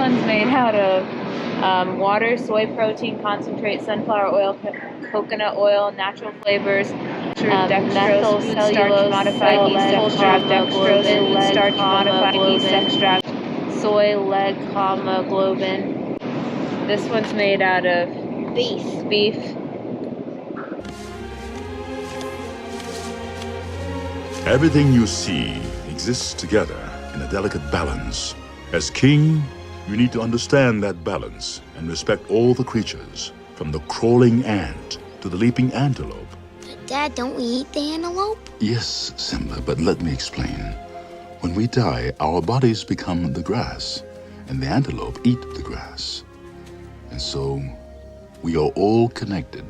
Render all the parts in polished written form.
one's made out of water, soy protein concentrate, sunflower oil, coconut oil, natural flavors, dextrose, food starch, modified yeast extract, dextrose, food starch, modified yeast extract, soy, leg, globin. This one's made out of beef. Everything you see exists together in a delicate balance. As king, you need to understand that balance and respect all the creatures, from the crawling ant to the leaping antelope. Dad, don't we eat the antelope? Yes, Simba, but let me explain. When we die, our bodies become the grass, and the antelope eat the grass. And so, we are all connected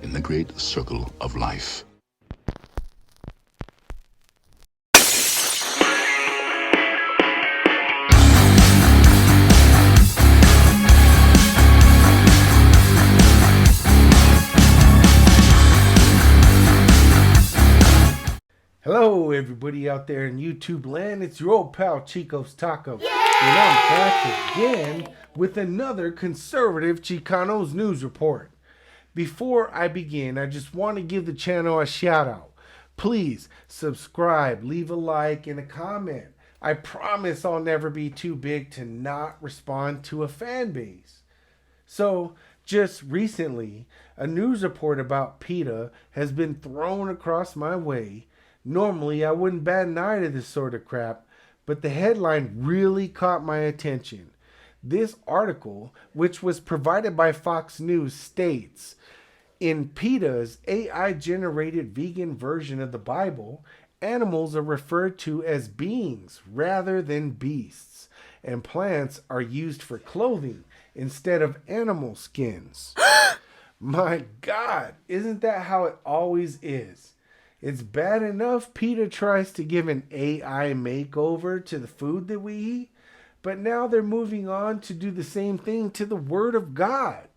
in the great circle of life. Hello, everybody out there in YouTube land. It's your old pal Chico's Taco. And I'm back again with another conservative Chicanos news report. Before I begin, I just want to give the channel a shout out. Please subscribe, leave a like, and a comment. I promise I'll never be too big to not respond to a fan base. So, just recently, a news report about PETA has been thrown across my way. Normally, I wouldn't bat an eye to this sort of crap, but the headline really caught my attention. This article, which was provided by Fox News, states, in PETA's AI-generated vegan version of the Bible, animals are referred to as beings rather than beasts, and plants are used for clothing instead of animal skins. My God, isn't that how it always is? It's bad enough PETA tries to give an AI makeover to the food that we eat, but now they're moving on to do the same thing to the Word of God.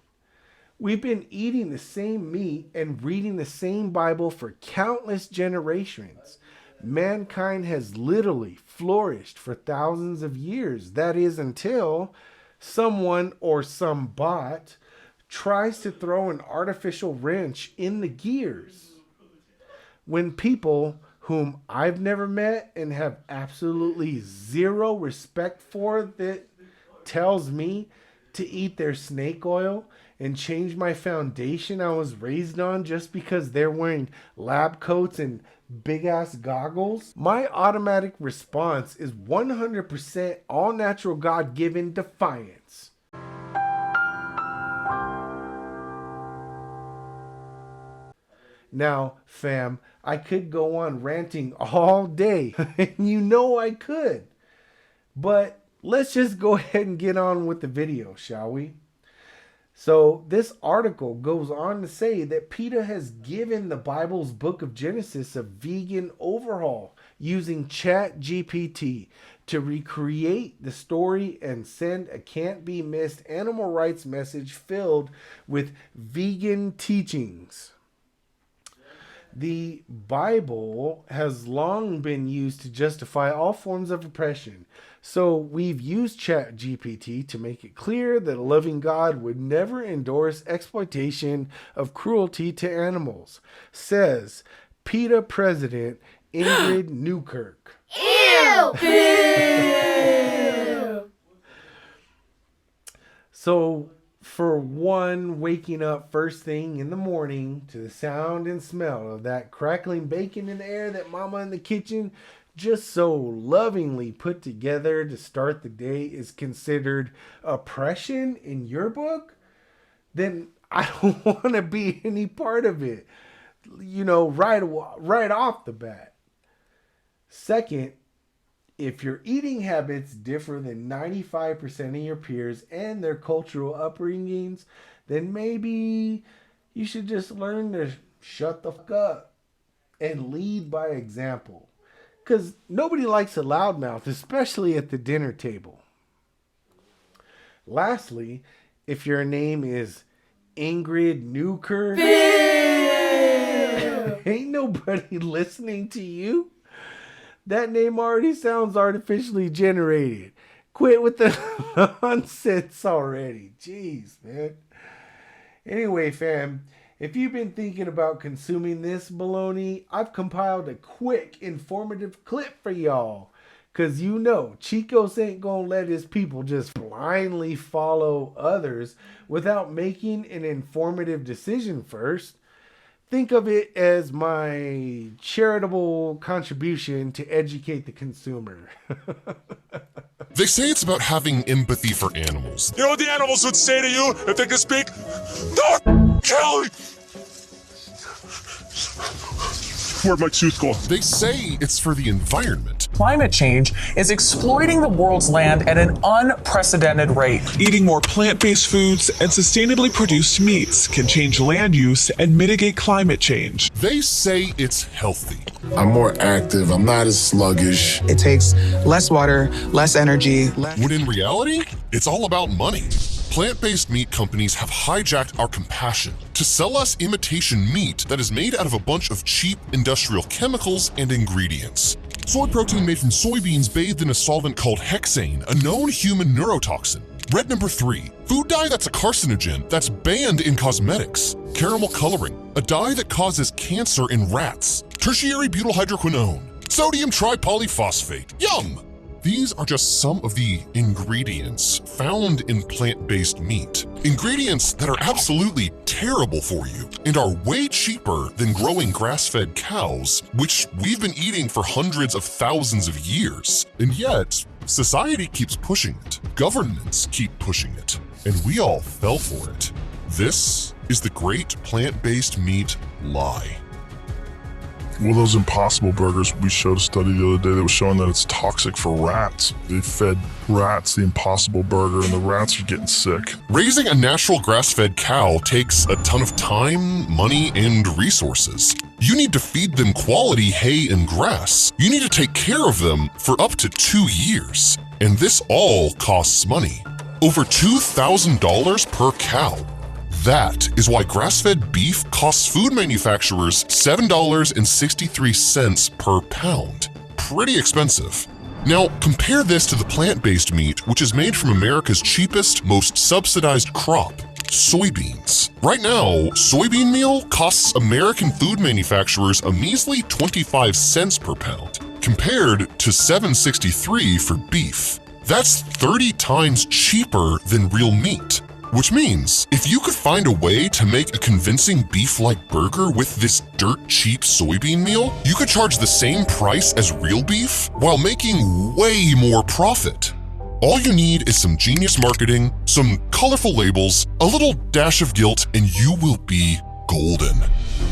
We've been eating the same meat and reading the same Bible for countless generations. Mankind has literally flourished for thousands of years. That is, until someone or some bot tries to throw an artificial wrench in the gears. When people whom I've never met and have absolutely zero respect for that tells me to eat their snake oil and change my foundation I was raised on just because they're wearing lab coats and big ass goggles, my automatic response is 100% all natural God-given defiance. Now, fam, I could go on ranting all day, and you know I could. But let's just go ahead and get on with the video, shall we? So this article goes on to say that PETA has given the Bible's book of Genesis a vegan overhaul using ChatGPT to recreate the story and send a can't-be-missed animal rights message filled with vegan teachings. The Bible has long been used to justify all forms of oppression, so we've used ChatGPT to make it clear that a loving God would never endorse exploitation of cruelty to animals, says PETA President Ingrid Newkirk. Ew! So, for one, waking up first thing in the morning to the sound and smell of that crackling bacon in the air that Mama in the kitchen just so lovingly put together to start the day is considered oppression in your book, then I don't want to be any part of it, you know, right off the bat. Second, if your eating habits differ than 95% of your peers and their cultural upbringings, then maybe you should just learn to shut the fuck up and lead by example. Because nobody likes a loudmouth, especially at the dinner table. Lastly, if your name is Ingrid Newkirk, ain't nobody listening to you. That name already sounds artificially generated. Quit with the nonsense already. Jeez, man. Anyway, fam, if you've been thinking about consuming this baloney, I've compiled a quick, informative clip for y'all. Because you know, Chicos ain't gonna let his people just blindly follow others without making an informative decision first. Think of it as my charitable contribution to educate the consumer. They say it's about having empathy for animals. You know what the animals would say to you if they could speak? Don't kill me! Where'd my tooth go? They say it's for the environment. Climate change is exploiting the world's land at an unprecedented rate. Eating more plant-based foods and sustainably produced meats can change land use and mitigate climate change. They say it's healthy. I'm more active, I'm not as sluggish. It takes less water, less energy. When in reality, it's all about money. Plant-based meat companies have hijacked our compassion to sell us imitation meat that is made out of a bunch of cheap industrial chemicals and ingredients. Soy protein made from soybeans bathed in a solvent called hexane, a known human neurotoxin. Red number 3, food dye that's a carcinogen that's banned in cosmetics. Caramel coloring, a dye that causes cancer in rats. Tertiary butyl hydroquinone, sodium tripolyphosphate, yum! These are just some of the ingredients found in plant-based meat. Ingredients that are absolutely terrible for you and are way cheaper than growing grass-fed cows, which we've been eating for hundreds of thousands of years. And yet, society keeps pushing it. Governments keep pushing it. And we all fell for it. This is the great plant-based meat lie. Well, those Impossible Burgers, we showed a study the other day that was showing that it's toxic for rats. They fed rats the Impossible Burger and the rats are getting sick. Raising a natural grass-fed cow takes a ton of time, money, and resources. You need to feed them quality hay and grass. You need to take care of them for up to 2 years. And this all costs money. Over $2,000 per cow. That is why grass-fed beef costs food manufacturers $7.63 per pound. Pretty expensive. Now, compare this to the plant-based meat, which is made from America's cheapest, most subsidized crop, soybeans. Right now, soybean meal costs American food manufacturers a measly 25 cents per pound, compared to $7.63 for beef. That's 30 times cheaper than real meat. Which means, if you could find a way to make a convincing beef-like burger with this dirt-cheap soybean meal, you could charge the same price as real beef while making way more profit. All you need is some genius marketing, some colorful labels, a little dash of guilt, and you will be golden.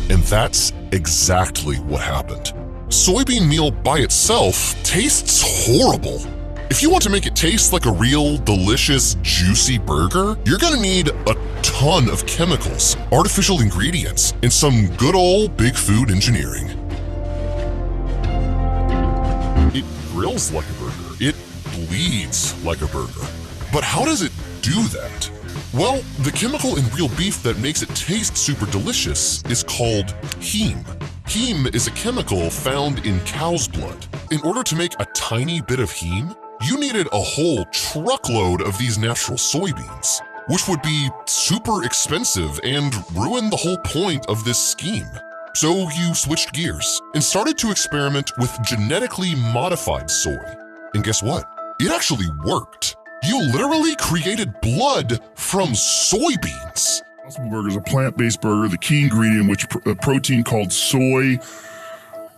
And that's exactly what happened. Soybean meal by itself tastes horrible. If you want to make it taste like a real, delicious, juicy burger, you're gonna need a ton of chemicals, artificial ingredients, and some good old big food engineering. It grills like a burger. It bleeds like a burger. But how does it do that? Well, the chemical in real beef that makes it taste super delicious is called heme. Heme is a chemical found in cow's blood. In order to make a tiny bit of heme, you needed a whole truckload of these natural soybeans, which would be super expensive and ruin the whole point of this scheme. So you switched gears and started to experiment with genetically modified soy. And guess what? It actually worked. You literally created blood from soybeans. Impossible Burger is a plant-based burger, the key ingredient, which a protein called soy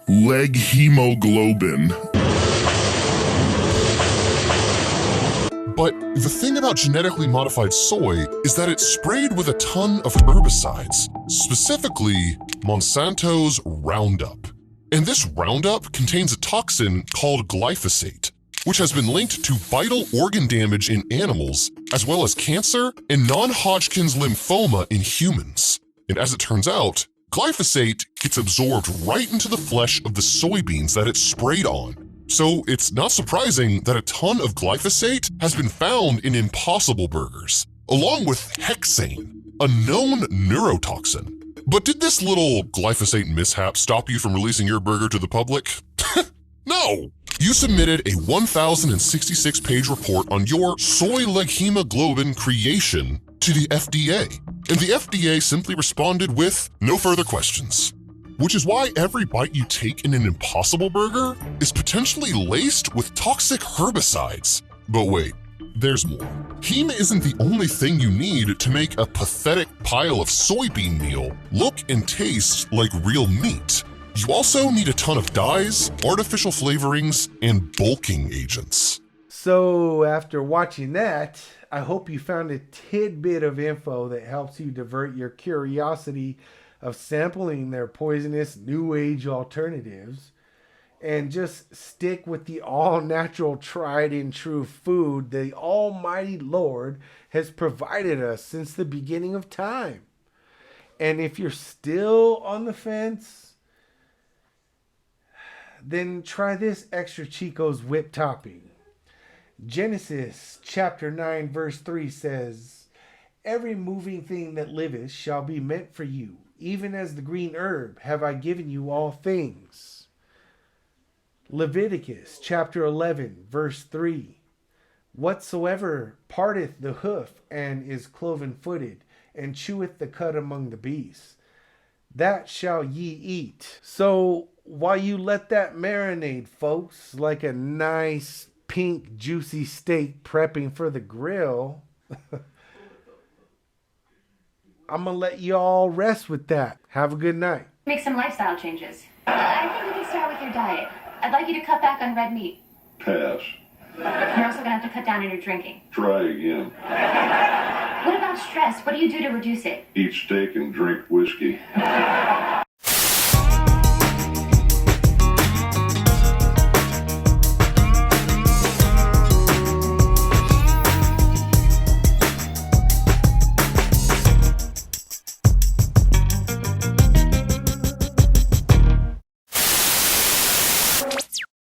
leg hemoglobin. But the thing about genetically modified soy is that it's sprayed with a ton of herbicides, specifically Monsanto's Roundup. And this Roundup contains a toxin called glyphosate, which has been linked to vital organ damage in animals, as well as cancer and non-Hodgkin's lymphoma in humans. And as it turns out, glyphosate gets absorbed right into the flesh of the soybeans that it's sprayed on. So it's not surprising that a ton of glyphosate has been found in Impossible Burgers, along with hexane, a known neurotoxin. But did this little glyphosate mishap stop you from releasing your burger to the public? No! You submitted a 1,066-page report on your soy leg hemoglobin creation to the FDA, and the FDA simply responded with no further questions. Which is why every bite you take in an Impossible Burger is potentially laced with toxic herbicides. But wait, there's more. Heme isn't the only thing you need to make a pathetic pile of soybean meal look and taste like real meat. You also need a ton of dyes, artificial flavorings, and bulking agents. So after watching that, I hope you found a tidbit of info that helps you divert your curiosity of sampling their poisonous new age alternatives and just stick with the all-natural, tried and true food the Almighty Lord has provided us since the beginning of time. And if you're still on the fence, then try this Extra Chico's whip topping. Genesis chapter 9 verse 3 says, "Every moving thing that liveth shall be meant for you, even as the green herb have I given you all things." Leviticus chapter 11 verse 3, "Whatsoever parteth the hoof and is cloven-footed, and cheweth the cud among the beasts, that shall ye eat." So while you let that marinate, folks, like a nice pink juicy steak prepping for the grill, I'm gonna let you all rest with that. Have a good night. Make some lifestyle changes. I think we can start with your diet. I'd like you to cut back on red meat. Pass. You're also gonna have to cut down on your drinking. Try again. What about stress? What do you do to reduce it? Eat steak and drink whiskey.